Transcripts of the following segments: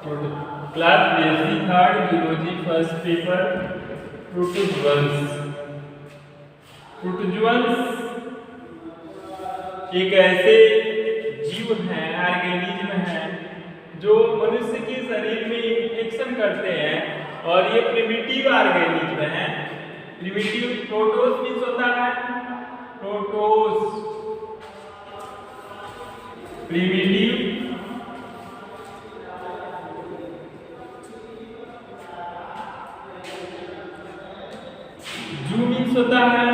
Class BSc third zoology first paper protozoans. Protozoans एक ऐसे जीव हैं, ऑर्गेनिज्म हैं जो मनुष्य के शरीर में इन्फेक्शन करते हैं और ये प्रिमिटिव ऑर्गेनिज्म हैं। प्रिमिटिव प्रोटोस मीन्स होता है प्रोटोस, प्रिमिटिव जू मीन्स होता है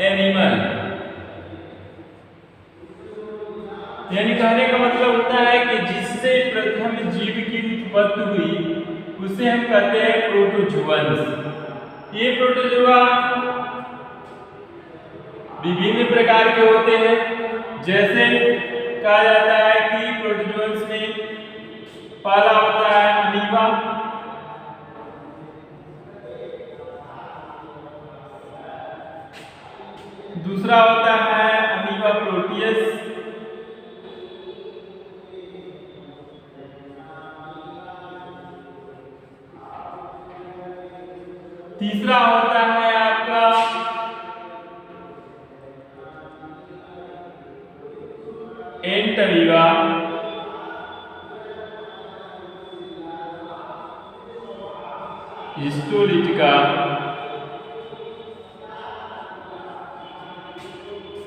एनिमल, यानी कहने का मतलब होता है कि जिससे प्रथम जीव की उत्पत्ति हुई उसे हम कहते हैं प्रोटोजुअन्स। ये प्रोटोजुआ विभिन्न प्रकार के होते हैं, जैसे कहा जाता है कि प्रोटोजुअन्स में पहला होता है अमीबा, दूसरा होता है अमीबा प्रोटियस, तीसरा होता है आपका एंटमीबा, हिस्टोलिटिका,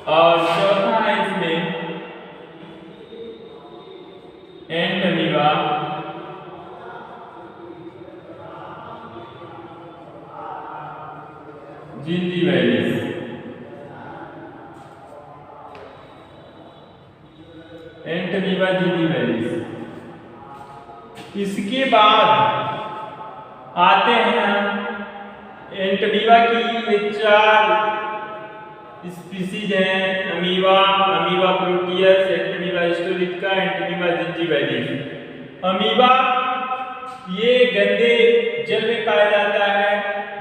और चौथा है इसमें एंटमीबा, जिंजीवैलिस। एंटमीबा जिंजीवैलिस। इसके बाद आते हैं एंटमीबा की ये चार स्पीसीज हैं, amoeba, amoeba proteus, entamoeba histolytica, entamoeba gingivalis. Amoeba ये गंदे जल में पाया जाता है,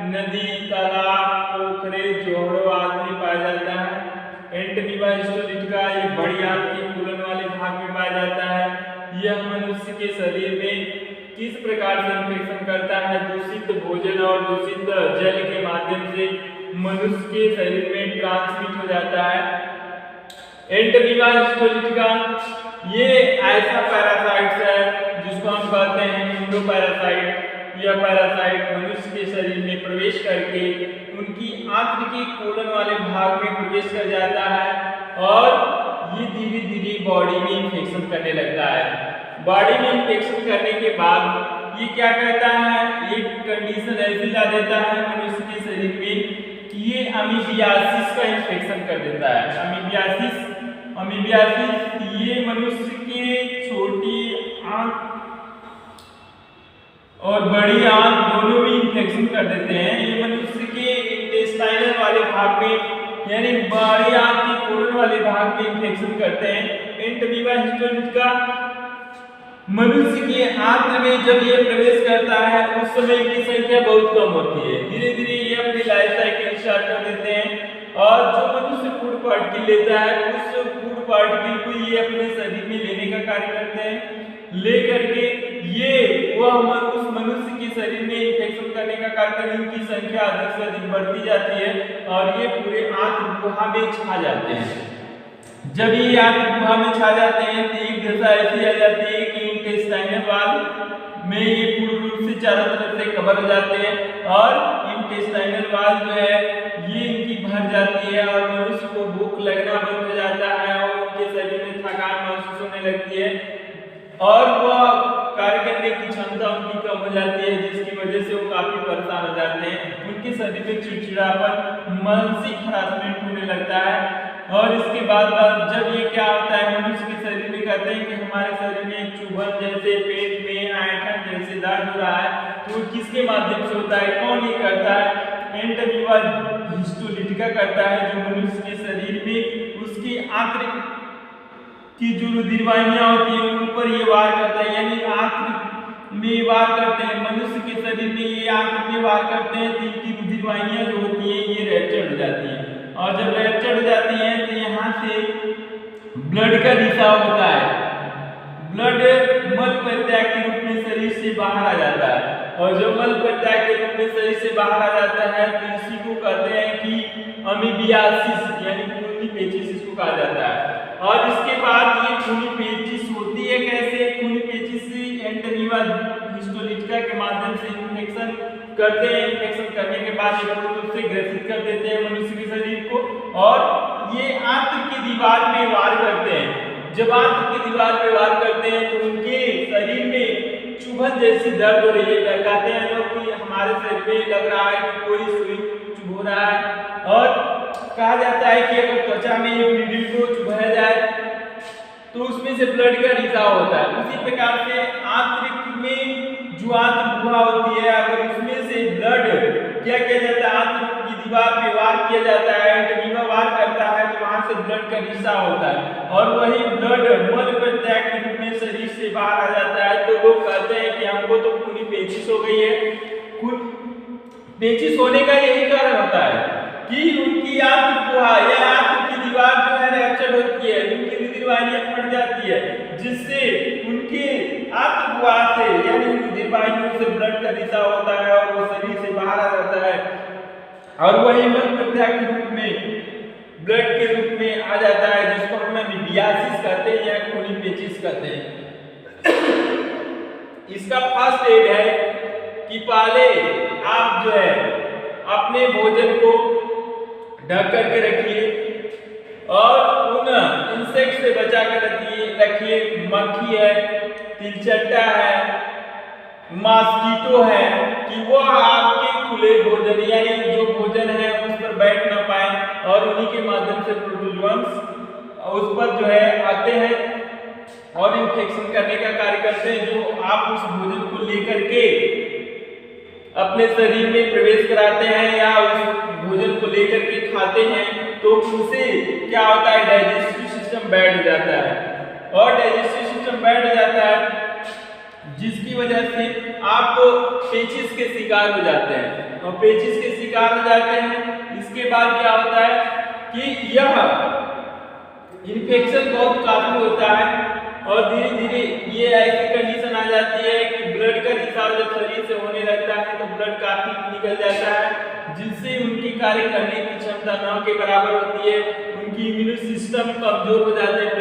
नदी, तालाब, पोखरे, जोहड़ों आदि में पाया जाता है। एंटमीबा हिस्टोलिटिका ये बड़ी आंत के फूलन वाले भाग में पाया जाता है। यह मनुष्य के शरीर में किस प्रकार से इन्फेक्शन करता है? दूषित भोजन और दूषित जल के माध्यम से मनुष्य के शरीर में ट्रांसमिट हो जाता है। एंटमीबा हिस्टोलिटिका ये ऐसा पैरासाइट्स है जिसको हम कहते हैं इंडोपैरासाइट। यह पैरासाइट मनुष्य के शरीर में प्रवेश करके उनकी आंत के कोलन वाले भाग में प्रवेश कर जाता है और ये धीरे धीरे बॉडी में इन्फेक्शन करने लगता है। बॉडी में इन्फेक्शन करने के बाद ये क्या करता है, एक कंडीशन ऐसी ला देता है मनुष्य के शरीर में कि ये अमीबियासिस का इन्फेक्शन कर देता है। अमीबियासिस ये मनुष्य के छोटी आंत और बड़ी आंत दोनों में इन्फेक्शन कर देते हैं। ये मनुष्य के इंटेस्टाइनल वाले भाग में यानी बड़ी आंत के कोलन वाले भाग में इन्फेक्शन करते हैं। एंटमीबा हिस्टोलिटिका मनुष्य के आंत में जब ये प्रवेश करता है उस समय इनकी संख्या बहुत कम होती है। धीरे धीरे ये अपनी लाइफ साइकिल स्टार्ट कर देते हैं और जो मनुष्य फूड पार्टिकल लेता है उस फूड पार्टिकल को ये अपने शरीर में लेने का कार्य करते हैं। लेकर के ये उस मनुष्य के शरीर में इन्फेक्शन करने का कार्य करते हैं। इनकी संख्या अधिक से अधिक बढ़ती जाती है और ये पूरे आंत गुहा में छा जाते हैं। जब ये आंत गुहा में छा जाते हैं तो एक दशा ऐसी आ जाती है कि इंटेस्टाइनल वाल में ये पूर्ण रूप से चारों तरफ से कवर हो जाते हैं और इंटेस्टाइनल वाल जो है ये इनकी भर जाती है और मनुष्य को भूख लगना बंद हो जाता है और उनके शरीर में थकान महसूस होने लगती है और वह कार्य करने की क्षमता उनकी कम हो जाती है, जिसकी वजह से वो काफी परेशान हो जाते हैं। उनके शरीर में चिड़चिड़ापन, मानसिक हरासमेंट होने लगता है। और इसके बाद जब ये क्या होता है मनुष्य के शरीर में कहते हैं कि हमारे शरीर में चुभन जैसे, पेट में ऐंठन जैसे दर्द हो रहा है, तो किसके माध्यम से होता है, कौन ये करता है? एंटमीबा हिस्टोलिटिका करता है, जो मनुष्य के शरीर में उसकी आंतरिक की जो रुधिरवाहिनियां होती है उन पर ये वार करता है, यानी आंत में वार करते हैं। मनुष्य के शरीर में ये आंत में वार करते हैं तो इनकी रुधिरवाहिनियां जो होती है ये रैप्चर हो जाती है और जब रैप्चर हो जाती है तो यहाँ से ब्लड का रिसाव होता है। ब्लड मल परित्याग के रूप में शरीर से बाहर आ जाता है। और जब मल परित्याग के रूप में शरीर से बाहर आ जाता है तो इसी को कहते हैं कि अमीबियासिस यानी खूनी पेचिश इसको कहा जाता है। और इसके बाद ये खूनी पेचिश होती है कैसे? खूनी पेचिश एंटमीबा हिस्टोलिटिका के माध्यम से इन्फेक्शन करते हैं। इन्फेक्शन करने के बाद ये पूर्ण रूप से ग्रसित कर देते हैं मनुष्य के शरीर को और ये आंत्र की दीवार में वार करते हैं। जब आंत्र की दीवार पे वार करते हैं तो उनके शरीर में चुभन जैसी दर्द हो रही है। कहते हैं लोग कि हमारे शरीर में लग रहा है कि कोई सुई चुभ रहा है। और कहा जाता है कि अगर त्वचा में एक नीडल को चुभाया जाए तो उसमें से ब्लड का रिसाव होता है। उसी प्रकार से आंतरिक में जो आंत्र गुहा होती है अगर उसमें से ब्लड क्या किया जाता है, आंत्र की दीवार पे वार किया जाता है, एंटमीबा वार करता है तो वहां से ब्लड का रिसाव होता है और वही ब्लड मल परित्याग के रूप में शरीर से बाहर आ जाता है। तो लोग कहते हैं कि हमको तो खूनी पेचिश हो गई है। खून पेचिश होने का यही कारण होता है कि उनकी आंत्र गुहा या आंत्र की दीवार जो है रैप्चर होती है, उनकी रुधिर वाहिनियां फट जाती है जिससे उनके आंत्र गुहा से यानी रुधिर वाहिनियों से ब्लड का रिसाव होता है और वो शरीर से बाहर आ जाता है और वही मल परित्याग के रूप में ब्लड के रूप में आ जाता है जिसको हम अमीबियासिस कहते हैं या खूनी पेचिश कहते हैं। इसका फर्स्ट एड है कि पहले आप जो है अपने भोजन को ढक करके रखिए और उन इंसेक्ट से बचा कर रखिए। मक्खी है, तिलचट्टा है, मॉस्किटो है कि वो आपके खुले भोजन यानी जो भोजन है उस पर बैठ ना पाए और उन्हीं के माध्यम से प्रोटोजुअन्स उस पर जो है आते हैं और इन्फेक्शन करने का कार्य करते हैं जो आप उस भोजन को लेकर के अपने शरीर में प्रवेश कराते हैं या उस भोजन को लेकर के खाते हैं तो उनसे क्या होता है, डाइजेस्टिव सिस्टम बैठ जाता है और डाइजेस्टिव सिस्टम बैठ जाता है जिसकी वजह से आप पेचिश के शिकार हो जाते हैं और पेचिश के शिकार हो जाते हैं। इसके बाद क्या होता है कि यह इन्फेक्शन बहुत काफी होता है और धीरे धीरे ये ऐसी कंडीशन आ जाती है कि ब्लड का रिसाव जब शरीर से होने लगता है तो ब्लड काफी निकल जाता है जिससे उनकी कार्य करने की क्षमता न के बराबर होती है। उनकी इम्यून सिस्टम कमजोर हो जाते हैं,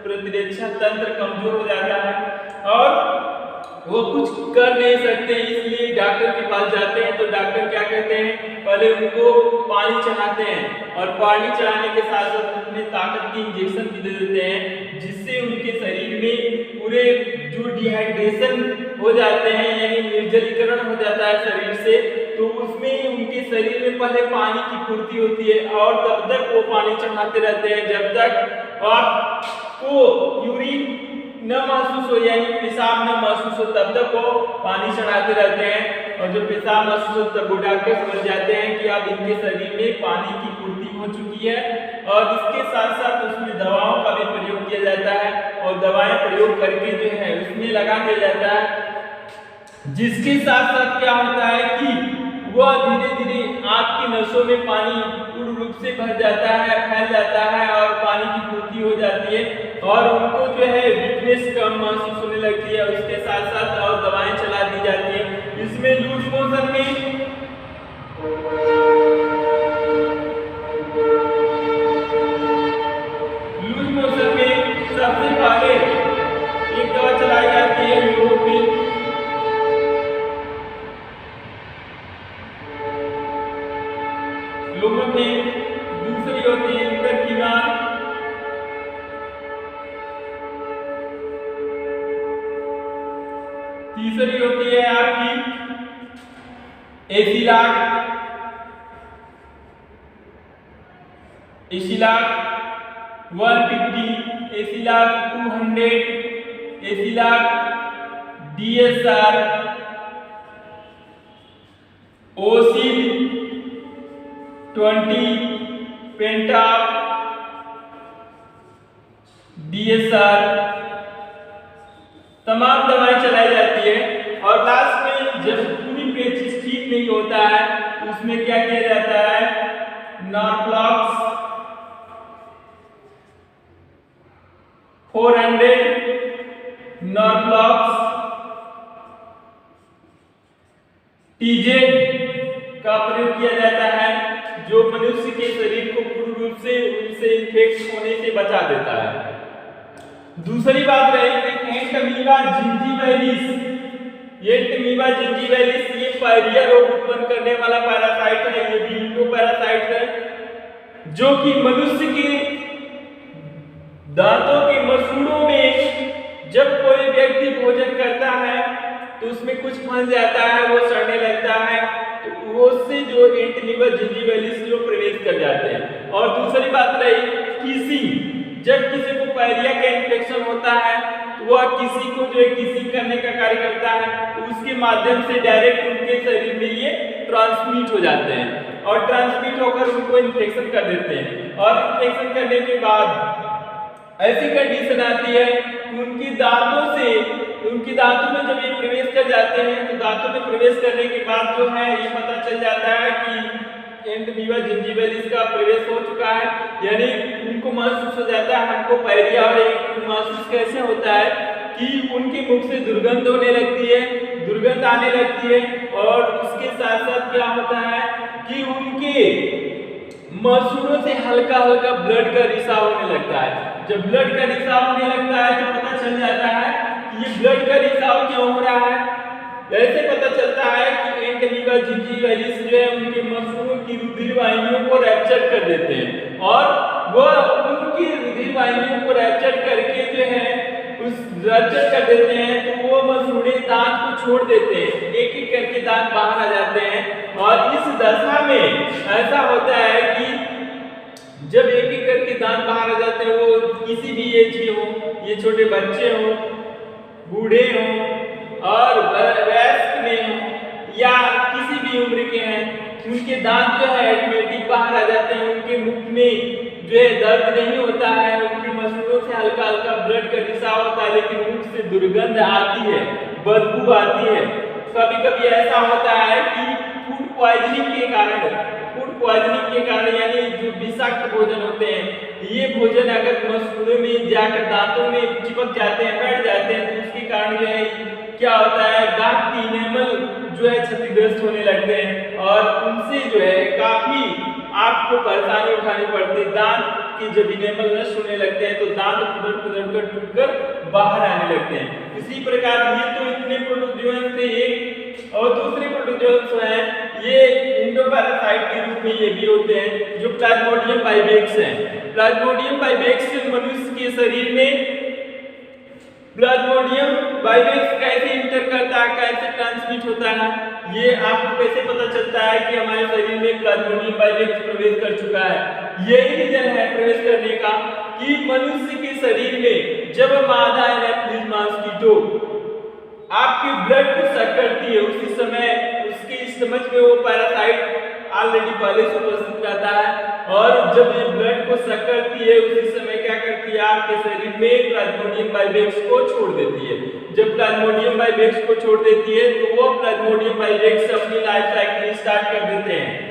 प्रतिरक्षा तंत्र कमजोर हो जाता है और वो कुछ कर नहीं सकते। इसलिए डॉक्टर के पास जाते हैं तो डॉक्टर क्या कहते हैं, पहले उनको पानी चढ़ाते हैं और पानी चढ़ाने के साथ साथ उन्हें ताकत की इंजेक्शन भी दे देते हैं जिससे उनके शरीर में पूरे जो डिहाइड्रेशन हो जाते हैं यानी निर्जलीकरण हो जाता है शरीर से तो उसमें उनके शरीर में पहले पानी की पूर्ति होती है और तब तक वो पानी चढ़ाते रहते हैं जब तक आपको यूरिन न महसूस हो यानी पेशाब न महसूस हो तब तक वो पानी चढ़ाते रहते हैं और जब पेशाब महसूस हो तब वो डॉक्टर समझ जाते हैं कि अब इनके शरीर में पानी की पूर्ति हो चुकी है और इसके साथ साथ उसमें दवाओं का भी प्रयोग किया जाता है और दवाएं प्रयोग करके जो है उसमें लगा दिया जाता है जिसके साथ साथ क्या होता है कि वह धीरे धीरे आपकी नसों में पानी पूर्ण रूप से भर जाता है, फैल जाता है और पानी की पूर्ति हो जाती है और उनको जो है वीकनेस कम महसूस होने लगती है। उसके साथ साथ और दवाएं चला दी जाती है। इसमें लूज मोशन में सबसे पहले एक दवा चलाई जाती है यूरोपिन लोमोथेन, दूसरी होती है इंटरकिनान, तीसरी होती है आपकी एसिलाक 150, एसिलाक 200, एसिलाक DSR, ओसिल 20, पेंटाप DSR तमाम दवाएं चलाई जाती है और लास्ट में जब पूरी पेचिश ठीक नहीं होता है तो उसमें क्या किया जाता है, नॉर्फ्लॉक्स 400, नॉर्फ्लॉक्स TZ का प्रयोग किया जाता है, जो मनुष्य के शरीर को पूर्ण रूप से उनसे इन्फेक्ट होने से बचा देता है। दूसरी बात रही एंटमीबा जिंजीवैलिस। एंटमीबा जिंजीवैलिस ये पायरिया रोग उत्पन्न करने वाला पैरासाइट है, ये भी इंडो पैरासाइट है, जो कि मनुष्य के दांतों के मसूड़ों में जब कोई व्यक्ति भोजन करता है तो उसमें कुछ फंस जाता है, वो सड़ने लगता है, तो उससे जो एंटमीबा जिंजीवैलिस जो प्रवेश कर जाते हैं। और दूसरी बात रही कीसिंग। जब किसी को पायरिया का इन्फेक्शन होता है तो वह किसी को जो है कीसिंग करने का कार्य करता है, तो उसके माध्यम से डायरेक्ट उनके शरीर में ये ट्रांसमिट हो जाते हैं और ट्रांसमिट होकर उनको इन्फेक्शन कर देते हैं। और इन्फेक्शन करने के बाद ऐसी कंडीशन आती है कि उनके दांतों में जब ये प्रवेश कर जाते हैं तो दांतों में प्रवेश करने के बाद जो है ये पता चल जाता है कि एंटमीबा जिंजीवैलिस का प्रवेश हो चुका है, यानी उनको महसूस हो जाता है हमको पायरिया। और एक महसूस कैसे होता है कि उनके मुख से दुर्गंध होने लगती है, दुर्गंध आने लगती है, और उसके साथ साथ क्या होता है कि उनके मसूड़ों से हल्का हल्का ब्लड का रिसाव होने लगता है। जब ब्लड का रिसाव होने लगता है तो पता चल जाता है कि ये ब्लड का रिसाव क्यों हो रहा है। ऐसे पता चलता है कि एंटमीबा जिंजीवैलिस जो है उनके मसूड़ों की रुधिर वाहिनियों को रैप्चर कर देते हैं, और वह उनकी रुधिर वाहिनियों को रैप्चर करके जो है उस रैप्चर कर देते हैं, तो वो मसूड़े दांत को छोड़ देते हैं, एक एक करके दांत बाहर आ जाते हैं। और इस दशा में ऐसा होता है कि जब एक एक करके दांत बाहर आ जाते हैं, वो किसी भी एज के हो, ये छोटे बच्चे हो, बूढ़े हो और वयस्क में हो या किसी भी उम्र के हैं, उनके दांत जो है ऑटोमेटिक बाहर आ जाते हैं। उनके मुख में जो है दर्द नहीं होता है, उनके मसूड़ों से हल्का हल्का ब्लड का रिसाव होता है, लेकिन मुख से दुर्गंध आती है, बदबू आती है। कभी कभी ऐसा होता है कि फूड पॉइजनिंग के कारण यानी जो विषाक्त भोजन होते हैं, ये भोजन अगर मसूड़ों में जाकर दांतों में चिपक जाते हैं, बैठ जाते हैं, तो उसके कारण जो है क्या होता है दांत की इनेमल जो है क्षतिग्रस्त होने लगते हैं, और उनसे जो है काफी आपको परेशानी उठानी पड़ती है। दांत के जब इनेमल नष्ट होने लगते हैं तो दांत खुदर कर टूटकर बाहर आने लगते हैं। इसी प्रकार ये तो इतने प्रोटोजोअन्स थे एक, और दूसरे प्रोटोजोअन्स हैं ये इंडोपैरासाइट के रूप में ये भी होते हैं, जो प्लाज्मोडियम बाइवेक्स हैं। प्लाज्मोडियम बाइवेक्स मनुष्य के शरीर में प्लाज्मोडियम बाइवेक्स कैसे इंटर करता है, कैसे ट्रांसमिट होता है, ये आपको कैसे पता चलता है कि हमारे शरीर में प्लाज्मोडियम बाइवेक्स प्रवेश कर चुका है। यही रीजन है प्रवेश करने का कि मनुष्य के शरीर में जब मादा एनाफिलिस मॉस्किटो आपके ब्लड को सक करती है, उसी समय उसके स्टमक में वो पैरासाइट ऑलरेडी पहले से उपस्थित रहता है, और जब ये ब्लड को सक करती है उसी समय क्या करती है आपके शरीर में प्लाज्मोडियम बाइवेक्स को छोड़ देती है। जब प्लाज्मोडियम बाइवेक्स को छोड़ देती है तो वो प्लाज्मोडियम बाइवेक्स अपनी लाइफ साइकिल स्टार्ट कर देते हैं।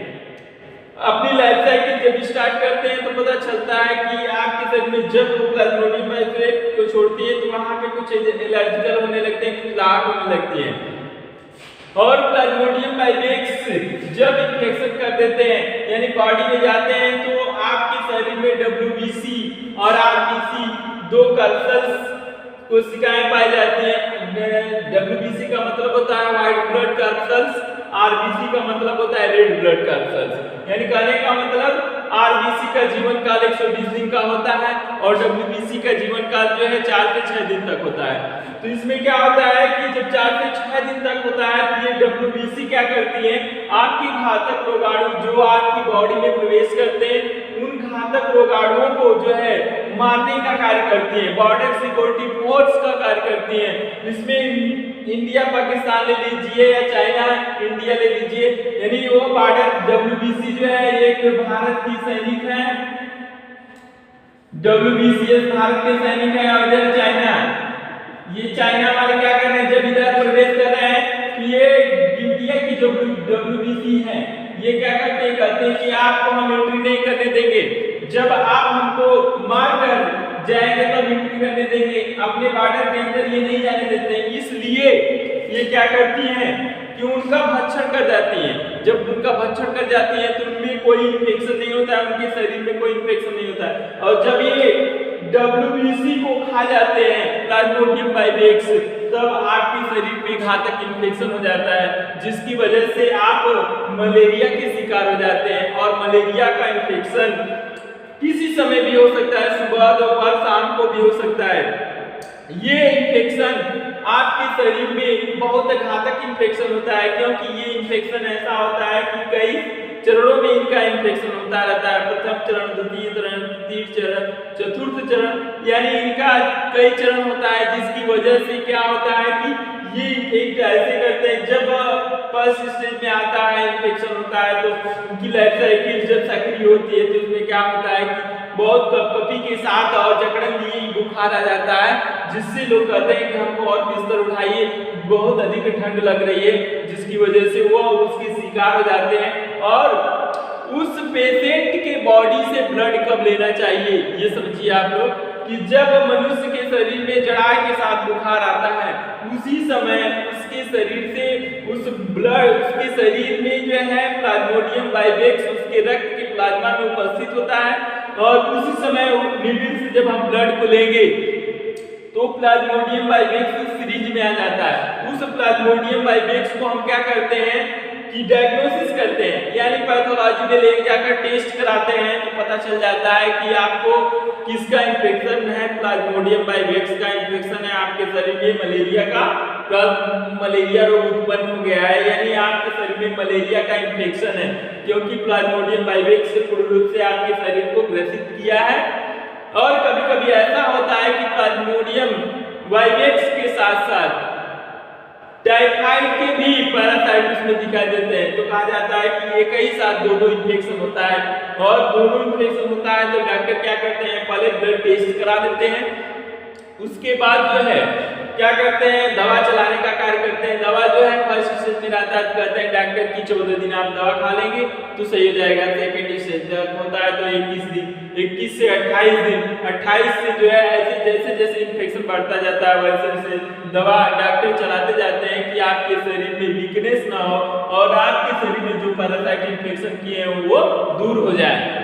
अपनी लाइफ साइकिल जब स्टार्ट करते हैं तो पता चलता है कि आपके शरीर में जब वो प्लाज्मोडियम बाइवेक्स को छोड़ती है तो वहां पे कुछ एलर्जिकल होने लगते हैं, कुछ लाहट होने लगती है। और प्लाज्मोडियम बाइवेक्स जब इन्फेक्शन कर देते हैं यानी बॉडी में जाते हैं तो आपके शरीर में WBC और RBC दो कल्चर्स कोशिकाएं पाई जाती हैं। WBC का मतलब होता है व्हाइट ब्लड कल्चर्स, RBC का मतलब होता है रेड ब्लड कल्चर्स। यानी कहने का मतलब RBC का जीवन काल 120 दिन का होता है और WBC का जीवन काल जो है 4 से 6 दिन तक होता है। तो इसमें क्या होता है कि जब 4 से 6 दिन तक होता है तो ये WBC क्या करती है आपकी घातक रोगाणु जो आपकी बॉडी में प्रवेश करते हैं उन घातक रोगाणुओं को जो है मारने का कार्य करती है, बॉर्डर सिक्योरिटी फोर्स का कार्य करती है। इसमें इंडिया पाकिस्तान ले लीजिए या चाइना इंडिया ले लीजिए, यानी वो बॉर्डर WBC जो है एक भारत की सैनिक है, WBC भारत के सैनिक है, और इधर चाइना, ये चाइना वाले क्या कर रहे हैं जब इधर प्रवेश कर रहे हैं तो ये इंडिया की जो WBC है ये क्या करते हैं, कहते हैं कि आपको हम एंट्री नहीं करने देंगे, जब आप हमको मार कर जाएंगे तब एंट्री करने देंगे, अपने बॉर्डर के अंदर ये नहीं जाने देते हैं। इसलिए ये क्या करती हैं कि उनका भक्षण कर जाती हैं। जब उनका भक्षण कर जाती हैं तो उनमें कोई इन्फेक्शन नहीं होता है, उनके शरीर में कोई इन्फेक्शन नहीं होता है। और जब ये WBC को खा जाते हैं प्लाज्मोडियम बाइवेक्स, तब आपके शरीर में घातक इन्फेक्शन हो जाता है, जिसकी वजह से आप मलेरिया के शिकार हो जाते हैं। और मलेरिया का इन्फेक्शन किसी समय भी हो सकता है, सुबह दोपहर शाम को भी हो सकता है। ये इन्फेक्शन आपके शरीर में बहुत घातक इन्फेक्शन होता है, क्योंकि ये इन्फेक्शन ऐसा होता है कि कई चरणों में इनका इन्फेक्शन होता रहता है। प्रथम चरण, द्वितीय चरण, तृतीय चरण, चतुर्थ चरण, यानी इनका कई चरण होता है, जिसकी वजह से क्या होता है कि ये इन्फेक्ट ऐसे करते हैं। जब फर्स्ट स्टेज में आता है, इन्फेक्शन होता है, तो उनकी लाइफ साइकिल जब सक्रिय होती है तो उसमें क्या होता है कि बहुत कपकपी के साथ और जकड़न लिए बुखार आ जाता है, जिससे लोग कहते हैं कि हमको और बिस्तर उठाइए, बहुत अधिक ठंड लग रही है, जिसकी वजह से वो उसके शिकार हो जाते हैं। और उस पेशेंट के बॉडी से ब्लड कब लेना चाहिए ये समझिए आप लोग, कि जब मनुष्य के शरीर में जड़ाई के साथ बुखार आता है, उसी समय उसके शरीर से उस ब्लड, उसके शरीर में जो है प्लाज्मोडियम बाइवेक्स उसके रक्त के प्लाज्मा में उपस्थित होता है। और उसी समय निबिल से जब हम ब्लड को लेंगे तो प्लाज्मोडियम बाइवेक्स सीरीज में आ जाता है। उस प्लाज्मोडियम बाइवेक्स को हम क्या करते हैं कि डायग्नोसिस करते हैं, यानी पैथोलॉजी में ले जाकर टेस्ट कराते हैं, तो पता चल जाता है कि आपको किसका इन्फेक्शन है। प्लाज्मोडियम बाइवेक्स का इन्फेक्शन है, आपके शरीर में मलेरिया का मलेरिया रोग उत्पन्न हो गया है, यानी आपके शरीर में मलेरिया का इन्फेक्शन है, क्योंकि प्लाज्मोडियम बाइवेक्स पूर्ण रूप से आपके शरीर को ग्रसित किया है। और कभी कभी ऐसा होता है कि प्लाज्मोडियम बाइवेक्स के साथ साथ टाइफाइड के भी पैरासाइट उसमें दिखाई देते हैं, तो कहा जाता है कि एक ही साथ दो इन्फेक्शन होता है। और दोनों इन्फेक्शन होता है तो डॉक्टर क्या करते हैं, पहले ब्लड टेस्ट करा देते हैं, उसके बाद जो है क्या करते हैं, दवा चलाने का कार्य करते हैं। दवा जो है फर्स्ट स्टेज में रहता है तो कहते हैं डॉक्टर की 14 दिन आप दवा खा लेंगे तो सही हो जाएगा। सेकेंड स्टेज होता है तो 21 दिन, 21 से 28 दिन, 28 से जो है ऐसे जैसे जैसे इन्फेक्शन बढ़ता जाता है वैसे वैसे दवा डॉक्टर चलाते जाते हैं कि आपके शरीर में वीकनेस ना हो और आपके शरीर में जो पैरासाइट इन्फेक्शन किए हैं वो दूर हो जाए।